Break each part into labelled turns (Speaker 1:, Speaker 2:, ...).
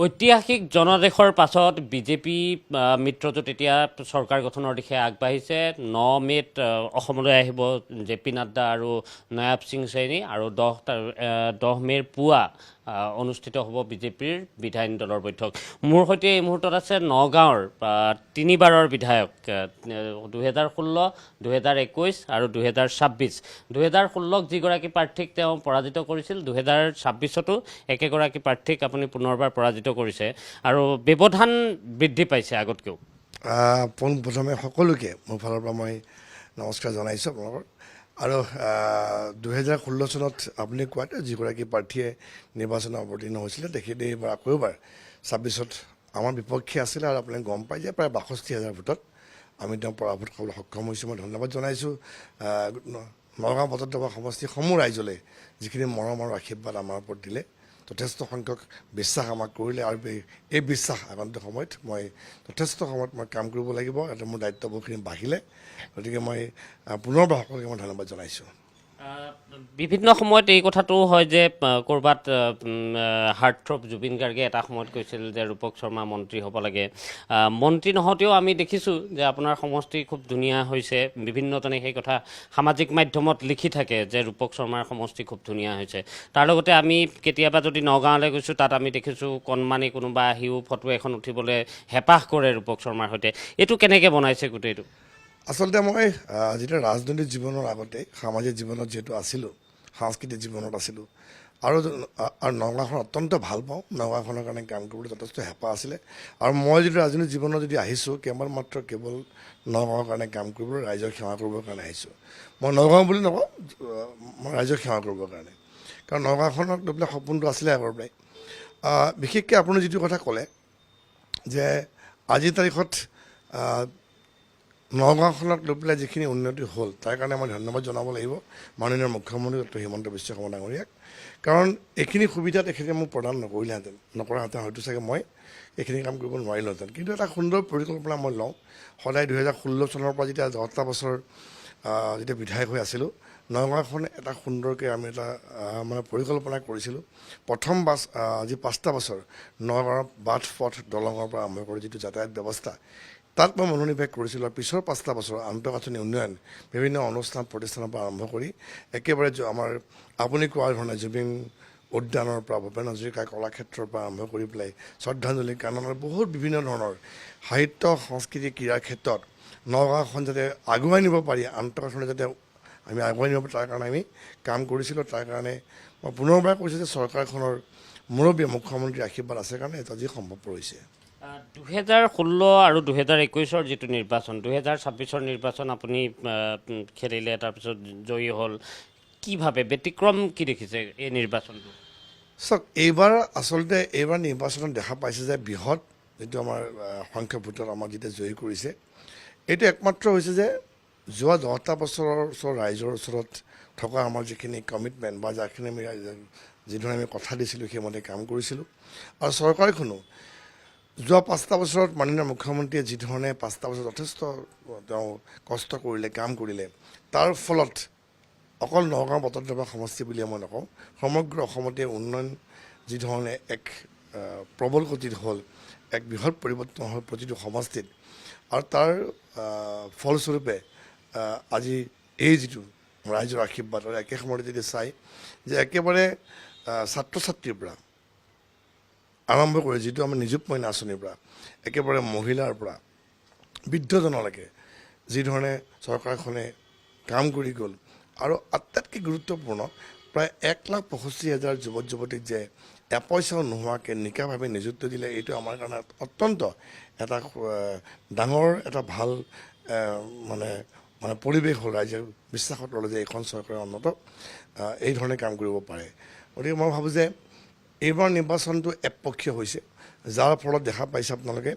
Speaker 1: ঐতিহাসিক জনাদেশৰ পাছত বিজেপি মিত্ৰজোঁট এতিয়া চৰকাৰ গঠনৰ দিশে আগবাঢ়িছে। 9 মে'ত অসমলৈ আহিব জে পি নাড্ডা আৰু নয়াব সিং চৈনী আৰু 10 মে'ৰ পুৱা অনুষ্ঠিত হ'ব বিজেপিৰ বিধায়িনী দলৰ বৈঠক। মোৰ সৈতে এই মুহূৰ্তত আছে নগাঁৱৰ 3বাৰৰ বিধায়ক 2016, 2021 আৰু 2026। 2016ক যিগৰাকী প্ৰাৰ্থীক তেওঁ পৰাজিত কৰিছিল, 2026তো একেগৰাকী প্ৰাৰ্থীক আপুনি পুনৰবাৰ পৰাজিত কৰিছে আৰু ব্যৱধান বৃদ্ধি পাইছে আগতকৈও।
Speaker 2: পোনপ্ৰথমে সকলোকে মোৰ ফালৰ পৰা মই নমস্কাৰ জনাইছোঁ আপোনালোকৰ। আৰু 2016 চনত আপুনি কোৱাতে যিগৰাকী প্ৰাৰ্থীয়ে নিৰ্বাচনত অৱতীৰ্ণ হৈছিলে তেখেতে এইবাৰ আকৌ এবাৰ 26ত আমাৰ বিপক্ষে আছিলে আৰু আপুনি গম পাই যে প্ৰায় 62,000 ভোটত আমি তেওঁ পৰাভূত কৰিবলৈ সক্ষম হৈছোঁ। মই ধন্যবাদ জনাইছোঁ নগাঁও ভট্টদৰা সমষ্টিৰ সমূহ ৰাইজলৈ যিখিনি মৰম আৰু আশীৰ্বাদ আমাৰ ওপৰত দিলে, যথেষ্ট সংখ্যক বিশ্বাস আমাক কৰিলে আৰু এই বিশ্বাস আগন্তুক সময়ত মই যথেষ্ট সময়ত মই কাম কৰিব লাগিব। এটা মোৰ দায়িত্ববোৰখিনি বাঢ়িলে, গতিকে মই পুনৰবাৰ সকলোকে মই ধন্যবাদ জনাইছোঁ।
Speaker 1: বিভিন্ন সময়ত এই কথাটো হয় যে ক'ৰবাত হাৰ্টথ্ৰব জুবিন গাৰ্গে এটা সময়ত কৈছিল যে ৰূপক শৰ্মা মন্ত্ৰী হ'ব লাগে। মন্ত্ৰী নহওঁতেও আমি দেখিছোঁ যে আপোনাৰ সমষ্টি খুব ধুনীয়া হৈছে। বিভিন্নজনে সেই কথা সামাজিক মাধ্যমত লিখি থাকে যে ৰূপক শৰ্মাৰ সমষ্টি খুব ধুনীয়া হৈছে। তাৰ লগতে আমি কেতিয়াবা যদি নগাঁৱলৈ গৈছোঁ, তাত আমি দেখিছোঁ কণমানি কোনোবা আহিও ফটো এখন উঠিবলৈ হেঁপাহ কৰে ৰূপক শৰ্মাৰ সৈতে। এইটো কেনেকৈ বনাইছে গোটেইটো?
Speaker 2: আচলতে মই যেতিয়া ৰাজনৈতিক জীৱনৰ আগতে সামাজিক জীৱনত যিহেতু আছিলোঁ, সাংস্কৃতিক জীৱনত আছিলোঁ আৰু নগাঁওখন অত্যন্ত ভাল পাওঁ। নগাঁওখনৰ কাৰণে কাম কৰিবলৈ যথেষ্ট হেঁপাহ আছিলে আৰু মই যদি ৰাজনৈতিক জীৱনত যদি আহিছোঁ কেৱল নগাঁৱৰ কাৰণে কাম কৰিবলৈ, ৰাইজক সেৱা কৰিবৰ কাৰণে আহিছোঁ। মই নগাঁও বুলি নকওঁ, মই ৰাইজক সেৱা কৰিবৰ কাৰণে, কাৰণ নগাঁওখনক লৈ পেলাই সপোনটো আছিলে আগৰ পৰাই। বিশেষকৈ আপুনি যিটো কথা ক'লে যে আজিৰ তাৰিখত নগাঁওখনক লৈ পেলাই যিখিনি উন্নতি হ'ল তাৰ কাৰণে মই ধন্যবাদ জনাব লাগিব মাননীয় মুখ্যমন্ত্ৰী ডক্টৰ হিমন্ত বিশ্ব শৰ্মা ডাঙৰীয়াক। কাৰণ এইখিনি সুবিধা তেখেতে মোক প্ৰদান নকৰাহেঁতেন হয়তো চাগে মই এইখিনি কাম কৰিব নোৱাৰিলোহেঁতেন। কিন্তু এটা সুন্দৰ পৰিকল্পনা মই লওঁ সদায়। 2016 চনৰ পৰা যেতিয়া 10টা বছৰ যেতিয়া বিধায়ক হৈ আছিলোঁ, নগাঁওখন এটা সুন্দৰকৈ আমি এটা মানে পৰিকল্পনা কৰিছিলোঁ। প্ৰথম যি 5টা বছৰ নগাঁৱৰ বাট পথ দলঙৰ পৰা আৰম্ভ কৰি যিটো যাতায়াত ব্যৱস্থা, তাত মই মনোনিৱেশ কৰিছিলোঁ। আৰু পিছৰ 5টা বছৰ আন্তঃগাঁথনি উন্নয়ন, বিভিন্ন অনুষ্ঠান প্ৰতিষ্ঠানৰ পৰা আৰম্ভ কৰি একেবাৰে আমাৰ আপুনি কোৱাৰ ধৰণে জুবিন উদ্যানৰ পৰা ভূপেন হাজৰিকা কলাক্ষেত্ৰৰ পৰা আৰম্ভ কৰি পেলাই শ্ৰদ্ধাঞ্জলি কাননৰ বহুত বিভিন্ন ধৰণৰ সাহিত্য সংস্কৃতি ক্ৰীড়াৰ ক্ষেত্ৰত নগাঁওখন যাতে আগুৱাই নিব পাৰি, আন্তঃগাঁথনি যাতে আমি আগুৱাই নিব পাৰি, তাৰ কাৰণে আমি কাম কৰিছিলোঁ। তাৰ কাৰণে মই পুনৰবাৰ কৈছোঁ যে চৰকাৰখনৰ মুৰব্বী মুখ্যমন্ত্ৰীৰ আশীৰ্বাদ আছে কাৰণে এটা যি সম্ভৱপৰ হৈছে।
Speaker 1: 2016 আৰু 2021ৰ যিটো নিৰ্বাচন, 2026ৰ নিৰ্বাচন আপুনি খেলিলে, তাৰপিছত জয়ী হ'ল। কি ভাবে, ব্যতিক্ৰম কি দেখিছে এই নিৰ্বাচনটো?
Speaker 2: চাওক, এইবাৰ নিৰ্বাচনত দেখা পাইছে যে বৃহৎ যিটো আমাৰ সংখ্যক ভোটত আমাক যেতিয়া জয়ী কৰিছে, এইটো একমাত্ৰ হৈছে যে যোৱা 10টা বছৰৰ ৰাইজৰ ওচৰত থকা আমাৰ যিখিনি কমিটমেণ্ট বা যিধৰণে আমি কথা দিছিলোঁ সেইমতে কাম কৰিছিলোঁ। আৰু চৰকাৰখনো যোৱা 5টা বছৰত মাননীয় মুখ্যমন্ত্ৰীয়ে যিধৰণে 5টা বছৰত যথেষ্ট তেওঁ কষ্ট কৰিলে, কাম কৰিলে, তাৰ ফলত অকল নগাঁও ভট্টদৰা সমষ্টি বুলিয়ে মই নকওঁ, সমগ্ৰ অসমতে উন্নয়ন যিধৰণে এক প্ৰবল গতিত হ'ল, এক বৃহৎ পৰিৱৰ্তন হ'ল প্ৰতিটো সমষ্টিত। আৰু তাৰ ফলস্বৰূপে আজি এই যিটো ৰাইজৰ আশীৰ্বাদ, আৰু একে সময়তে যদি চাই যে একেবাৰে ছাত্ৰ ছাত্ৰীৰ পৰা আৰম্ভ কৰি যিটো আমাৰ নিযুত মইনা আঁচনিৰ পৰা একেবাৰে মহিলাৰ পৰা বৃদ্ধজনলৈকে যিধৰণে চৰকাৰখনে কাম কৰি গ'ল। আৰু আটাইতকৈ গুৰুত্বপূৰ্ণ, প্ৰায় 1,65,000 যুৱক যুৱতীক যে এপইচাও নোহোৱাকৈ নিকাভাৱে নিযুক্তি দিলে, এইটো আমাৰ কাৰণে অত্যন্ত এটা ডাঙৰ এটা ভাল মানে পৰিৱেশ হ'ল। ৰাইজে বিশ্বাসত ল'লে যে এইখন চৰকাৰে অন্ততঃ এই ধৰণে কাম কৰিব পাৰে। গতিকে মই ভাবোঁ যে এইবাৰ নিৰ্বাচনটো একপক্ষীয় হৈছে, যাৰ ফলত দেখা পাইছে আপোনালোকে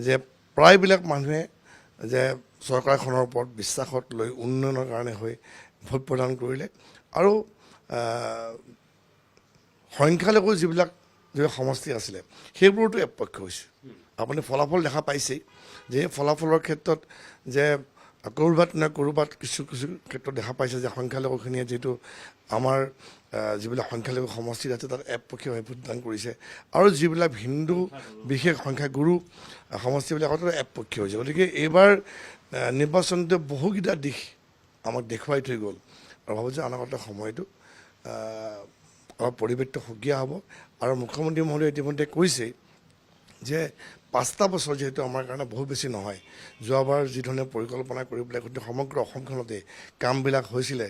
Speaker 2: যে প্ৰায়বিলাক মানুহে যে চৰকাৰখনৰ ওপৰত বিশ্বাসত লৈ উন্নয়নৰ কাৰণে হৈ ভোট প্ৰদান কৰিলে। আৰু সংখ্যালঘু যিবিলাক সমষ্টি আছিলে সেইবোৰতো একপক্ষীয় হৈছে। আপুনি ফলাফল দেখা পাইছেই যে ফলাফলৰ ক্ষেত্ৰত যে ক'ৰবাত নহয় ক'ৰবাত কিছু কিছু ক্ষেত্ৰত দেখা পাইছে যে সংখ্যালঘুখিনিয়ে যিহেতু আমাৰ যিবিলাক সংখ্যালঘু সমষ্টিত আছে তাত একপক্ষীয়ভাৱে ভোটদান কৰিছে আৰু যিবিলাক হিন্দু বিশেষ সংখ্যাগুৰু সমষ্টিবিলাকতো একপক্ষীয় হৈছে। গতিকে এইবাৰ নিৰ্বাচনটোৱে বহুকেইটা দিশ আমাক দেখুৱাই থৈ গ'ল আৰু ভাবোঁ যে অনাগত সময়টো অলপ পৰিৱেশটো সুকীয়া হ'ব। আৰু মুখ্যমন্ত্ৰী মহোদয়ে ইতিমধ্যে কৈছেই যে 5টা বছৰ যিহেতু আমাৰ কাৰণে বহুত বেছি নহয়, যোৱাবাৰ যিধৰণে পৰিকল্পনা কৰি পেলাই গোটেই সমগ্ৰ অসমখনতে কামবিলাক হৈছিলে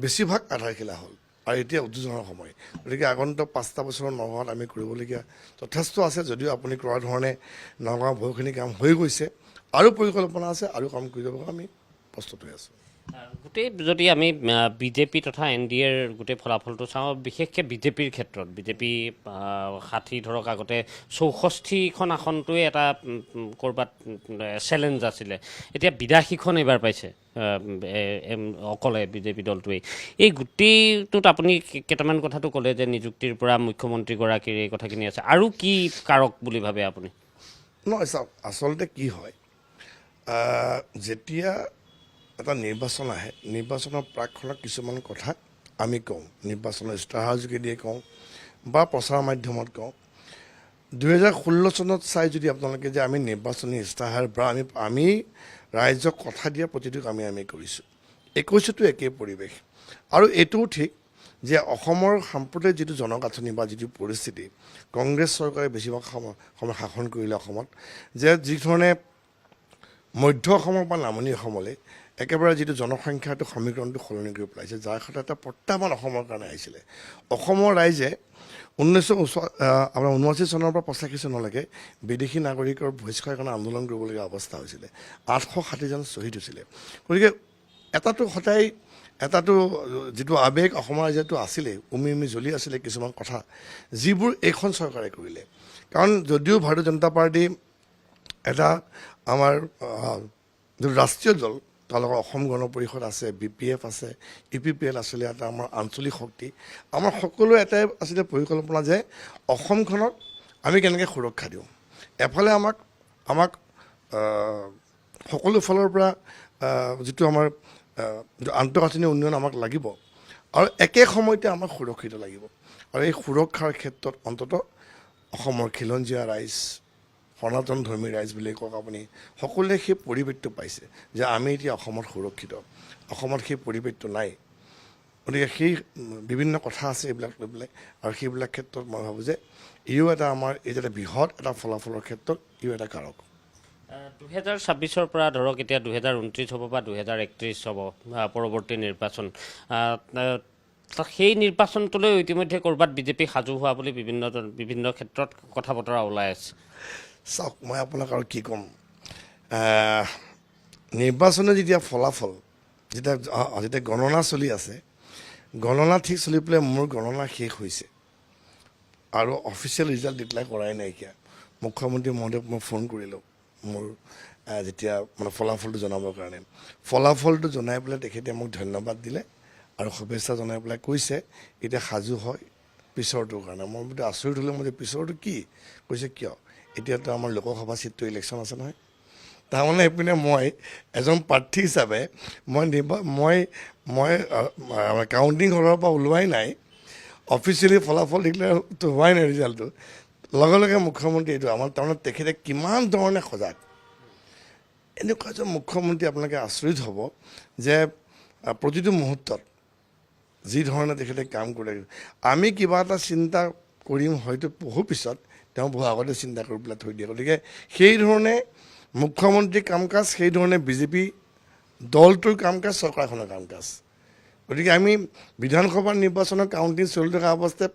Speaker 2: বেছিভাগ আধাৰশিলা হ'ল আৰু এতিয়া উদ্বোধনৰ সময়। গতিকে আগন্তুক 5টা বছৰৰ নগাঁৱত আমি কৰিবলগীয়া যথেষ্ট আছে, যদিও আপুনি কোৱাৰ ধৰণে নগাঁৱৰ বহুখিনি কাম হৈ গৈছে আৰু পৰিকল্পনা আছে আৰু কাম কৰি যাবলৈ আমি প্ৰস্তুত হৈ আছোঁ।
Speaker 1: গোটেই যদি আমি বিজেপি তথা NDAৰ গোটেই ফলাফলটো চাওঁ, বিশেষকৈ বিজেপিৰ ক্ষেত্ৰত বিজেপি 60 ধৰক আগতে 64খন আসনটোৱে এটা ক'ৰবাত চেলেঞ্জ আছিলে, এতিয়া 82খন এইবাৰ পাইছে অকলে বিজেপি দলটোৱেই। এই গোটেইটোত আপুনি কেইটামান কথাটো ক'লে যে নিযুক্তিৰ পৰা মুখ্যমন্ত্ৰীগৰাকীৰ এই কথাখিনি আছে, আৰু কি কাৰক বুলি ভাবে আপুনি?
Speaker 2: নহয় চাওক, আচলতে কি হয়, যেতিয়া এটা নিৰ্বাচন আহে, নিৰ্বাচনৰ প্ৰাকখনত কিছুমান কথা আমি কওঁ, নিৰ্বাচনৰ ইস্তাহাৰ যোগেদিয়ে কওঁ বা প্ৰচাৰ মাধ্যমত কওঁ। 2016 চনত চাই যদি আপোনালোকে যে আমি নিৰ্বাচনী ইস্তাহাৰ বা আমি ৰাইজক কথা দিয়া প্ৰতিটো কামেই আমি কৰিছোঁ। 21তো একেই পৰিৱেশ। আৰু এইটোও ঠিক যে অসমৰ সাম্প্ৰতিক যিটো জনগাঁথনি বা যিটো পৰিস্থিতি, কংগ্ৰেছ চৰকাৰে বেছিভাগ সময় শাসন কৰিলে অসমত, যে যিধৰণে মধ্য অসমৰ পৰা নামনি অসমলৈ একেবাৰে যিটো জনসংখ্যাটো সমীকৰণটো সলনি কৰি পেলাইছে, যাৰ ক্ষেত্ৰত এটা প্ৰত্যাহ্বান অসমৰ কাৰণে আহিছিলে। অসমৰ ৰাইজে 1979 চনৰ পৰা 85 চনলৈকে বিদেশী নাগৰিকৰ বহিষ্কাৰৰ কাৰণে আন্দোলন কৰিবলগীয়া অৱস্থা হৈছিলে। 860জন শ্বহীদ হৈছিলে। গতিকে এটাতো যিটো আৱেগ অসমৰ ৰাইজতো আছিলে, উমি জ্বলি আছিলে কিছুমান কথা, যিবোৰ এইখন চৰকাৰে কৰিলে। কাৰণ যদিও ভাৰতীয় জনতা পাৰ্টি এটা আমাৰ যিটো ৰাষ্ট্ৰীয় দল, তেওঁলোকৰ অসম গণ পৰিষদ আছে, BPF আছে, UPPL আছিলে, এটা আমাৰ আঞ্চলিক শক্তি, আমাৰ সকলোৰে এটাই আছিলে পৰিকল্পনা যে অসমখনক আমি কেনেকৈ সুৰক্ষা দিওঁ। এফালে আমাক সকলো ফালৰ পৰা যিটো আমাৰ আন্তঃগাঁথনি উন্নয়ন আমাক লাগিব আৰু একে সময়তে আমাক সুৰক্ষিত লাগিব। আৰু এই সুৰক্ষাৰ ক্ষেত্ৰত অন্ততঃ অসমৰ খিলঞ্জীয়া ৰাইজ, সনাতন ধৰ্মী ৰাইজ বুলি কওক আপুনি, সকলোৱে সেই পৰিৱেশটো পাইছে যে আমি এতিয়া অসমত সুৰক্ষিত। অসমত সেই পৰিৱেশটো নাই। গতিকে সেই বিভিন্ন কথা আছে এইবিলাক লৈ পেলাই, আৰু সেইবিলাক ক্ষেত্ৰত মই ভাবোঁ যে ইও এটা আমাৰ এই যে বৃহৎ এটা ফলাফলৰ ক্ষেত্ৰত ইও এটা কাৰক।
Speaker 1: 2026 পৰা ধৰক এতিয়া 2029 হ'ব বা 2031 হ'ব পৰৱৰ্তী নিৰ্বাচন, সেই নিৰ্বাচনটোলৈ ইতিমধ্যে ক'ৰবাত বিজেপি সাজু হোৱা বুলি বিভিন্ন ক্ষেত্ৰত কথা বতৰা ওলাই আছে।
Speaker 2: চাওক, মই আপোনাক আৰু কি ক'ম, নিৰ্বাচনৰ যেতিয়া ফলাফল যেতিয়া গণনা চলি আছে, গণনা ঠিক চলি পেলাই মোৰ গণনা শেষ হৈছে আৰু অফিচিয়েল ৰিজাল্ট ডিক্লেয়াৰ কৰাই নাইকিয়া। মুখ্যমন্ত্ৰী মহোদয়ক মই ফোন কৰিলোঁ মোৰ যেতিয়া ফলাফলটো জনাবৰ কাৰণে। ফলাফলটো জনাই পেলাই তেখেতে মোক ধন্যবাদ দিলে আৰু শুভেচ্ছা জনাই পেলাই কৈছে এতিয়া সাজু হয় পিছৰটোৰ কাৰণে। মই বোলো আচৰিত হ'লোঁ, মই যে পিছৰটো কি? কৈছে কিয়, এতিয়াতো আমাৰ লোকসভা চিটটো ইলেকশ্যন আছে নহয়। তাৰমানে এইপিনে মই এজন প্ৰাৰ্থী হিচাপে মই কাউণ্টিং হলৰ পৰা ওলোৱাই নাই, অফিচিয়েলি ফলাফল ডিক্লেয়াৰটো হোৱাই নাই ৰিজাল্টটো, লগে লগে মুখ্যমন্ত্ৰী এইটো আমাৰ তাৰমানে তেখেতে কিমান ধৰণে সজাগ। এনেকুৱা এজন মুখ্যমন্ত্ৰী আপোনালোকে আচৰিত হ'ব যে প্ৰতিটো মুহূৰ্তত যি ধৰণে তেখেতে কাম কৰে। আমি কিবা এটা চিন্তা কৰিম হয়তো বহু পিছত, তেওঁ বহু আগতে চিন্তা কৰি পেলাই থৈ দিয়ে। গতিকে সেই ধৰণে মুখ্যমন্ত্ৰীৰ কাম কাজ, সেই ধৰণে বিজেপি দলটোৰ কাম কাজ, চৰকাৰখনৰ কাম কাজ। গতিকে আমি বিধানসভা নিৰ্বাচনৰ কাউণ্টিং চলি থকা অৱস্থাত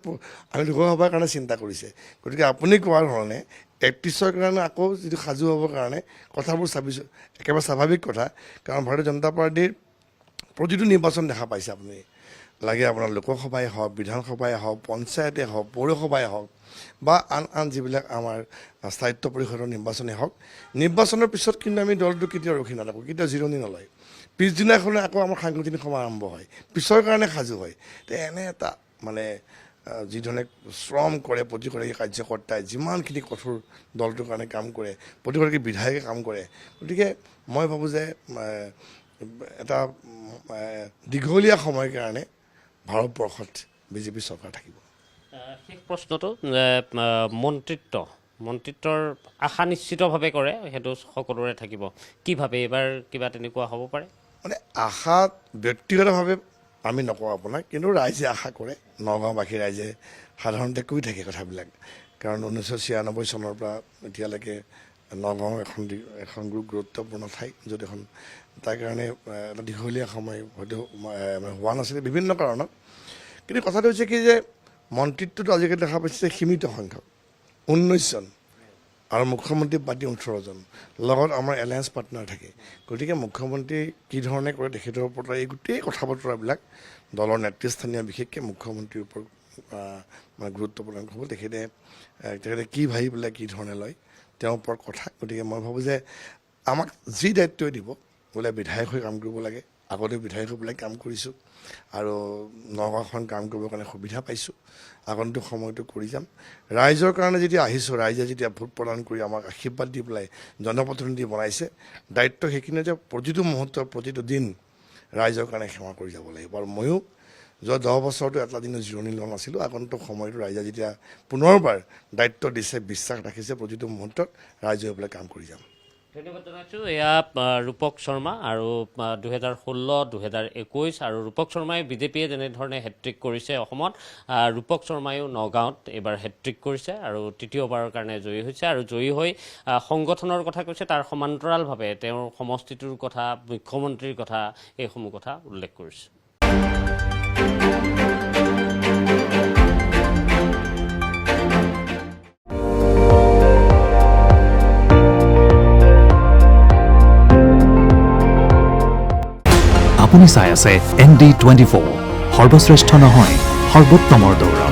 Speaker 2: আমি লোকসভাৰ কাৰণে চিন্তা কৰিছে। গতিকে আপুনি কোৱাৰ ধৰণে 31ৰ কাৰণে আকৌ যিটো সাজু হ'বৰ কাৰণে কথাবোৰ চাবিছোঁ, একেবাৰে স্বাভাৱিক কথা। কাৰণ ভাৰতীয় জনতা পাৰ্টীৰ প্ৰতিটো নিৰ্বাচন দেখা পাইছে আপুনি, লাগে আপোনাৰ লোকসভাই হওক, বিধানসভাই হওক, পঞ্চায়তে হওক, পৌৰসভাই হওক বা আন যিবিলাক আমাৰ স্থায়িত্ব পৰিষদৰ নিৰ্বাচনেই হওক, নিৰ্বাচনৰ পিছত কিন্তু আমি দলটো কেতিয়াও ৰখি নাথাকোঁ, কেতিয়াও জিৰণি নলয়। পিছদিনাখনে আকৌ আমাৰ সাংগঠনিক সভা আৰম্ভ হয়, পিছৰ কাৰণে সাজু হয়। তো এনে এটা যিধৰণে শ্ৰম কৰে প্ৰতিগৰাকী কাৰ্যকৰ্তাই, যিমানখিনি কঠোৰ দলটোৰ কাৰণে কাম কৰে, প্ৰতিগৰাকী বিধায়কে কাম কৰে। গতিকে মই ভাবোঁ যে এটা দীঘলীয়া সময়ৰ কাৰণে ভাৰতবৰ্ষত বিজেপি চৰকাৰ থাকিব।
Speaker 1: শেষ প্ৰশ্নটো যে মন্ত্ৰিত্বৰ আশা নিশ্চিতভাৱে কৰে, সেইটো সকলোৰে থাকিব। কি ভাবে এইবাৰ কিবা তেনেকুৱা হ'ব পাৰে?
Speaker 2: মানে আশা ব্যক্তিগতভাৱে আমি নকওঁ আপোনাক, কিন্তু ৰাইজে আশা কৰে, নগাঁওবাসী ৰাইজে সাধাৰণতে কৈ থাকে কথাবিলাক। কাৰণ 1996 চনৰ পৰা এতিয়ালৈকে নগাঁও এখন গুৰুত্বপূৰ্ণ ঠাই, য'ত এখন তাৰ কাৰণে এটা দীঘলীয়া সময় হয়তো হোৱা নাছিলে বিভিন্ন কাৰণত। কিন্তু কথাটো হৈছে কি যে মন্ত্ৰিত্বটো আজিকালি দেখা পাইছে সীমিত সংখ্যক 19 জন আৰু মুখ্যমন্ত্ৰী পাৰ্টি 18 জন, লগত আমাৰ এলায়েন্স পাৰ্টনাৰ থাকে। গতিকে মুখ্যমন্ত্ৰী কি ধৰণে কৰে তেখেতৰ ওপৰত এই গোটেই কথা বতৰাবিলাক দলৰ নেতৃস্থানীয় বিশেষকৈ মুখ্যমন্ত্ৰীৰ ওপৰত মানে গুৰুত্ব প্ৰদান কৰিব। তেখেতে কি ভাবি পেলাই কি ধৰণে লয় তেওঁৰ ওপৰত কথা। গতিকে মই ভাবোঁ যে আমাক যি দায়িত্বই দিব, বোলে বিধায়ক হৈ কাম কৰিব লাগে, আগতে বিধায়ক হৈ পেলাই কাম কৰিছোঁ আৰু নগাঁওখন কাম কৰিবৰ কাৰণে সুবিধা পাইছোঁ, আগন্তুক সময়টো কৰি যাম। ৰাইজৰ কাৰণে যেতিয়া আহিছোঁ, ৰাইজে যেতিয়া ভোট প্ৰদান কৰি আমাক আশীৰ্বাদ দি পেলাই জনপ্ৰতিনিধি বনাইছে, দায়িত্ব সেইখিনি যে প্ৰতিটো মুহূৰ্ত প্ৰতিটো দিন ৰাইজৰ কাৰণে সেৱা কৰি যাব লাগিব। আৰু ময়ো যোৱা 10 বছৰতো এটা দিনো জিৰণি লোৱা নাছিলোঁ। আগন্তুক সময়তো ৰাইজে যেতিয়া পুনৰবাৰ দায়িত্ব দিছে, বিশ্বাস ৰাখিছে, প্ৰতিটো মুহূৰ্তত ৰাইজে হৈ পেলাই কাম কৰি যাম।
Speaker 1: ধন্যবাদ জনাইছোঁ। এয়া ৰূপক শৰ্মা আৰু 2016, 2021 আৰু ৰূপক শৰ্মাই বিজেপিয়ে যেনেধৰণে হেট্ৰিক কৰিছে অসমত, ৰূপক শৰ্মায়ো নগাঁৱত এইবাৰ হেট্ৰিক কৰিছে আৰু তৃতীয়বাৰৰ কাৰণে জয়ী হৈছে। আৰু জয়ী হৈ সংগঠনৰ কথা কৈছে, তাৰ সমান্তৰালভাৱে তেওঁৰ সমষ্টিটোৰ কথা, মুখ্যমন্ত্ৰীৰ কথা, এইসমূহ কথা উল্লেখ কৰিছে।
Speaker 3: আপুনি চাই আছে ND24, সৰ্বশ্ৰেষ্ঠ নহয় সৰ্বোত্তমৰ দৌৰ।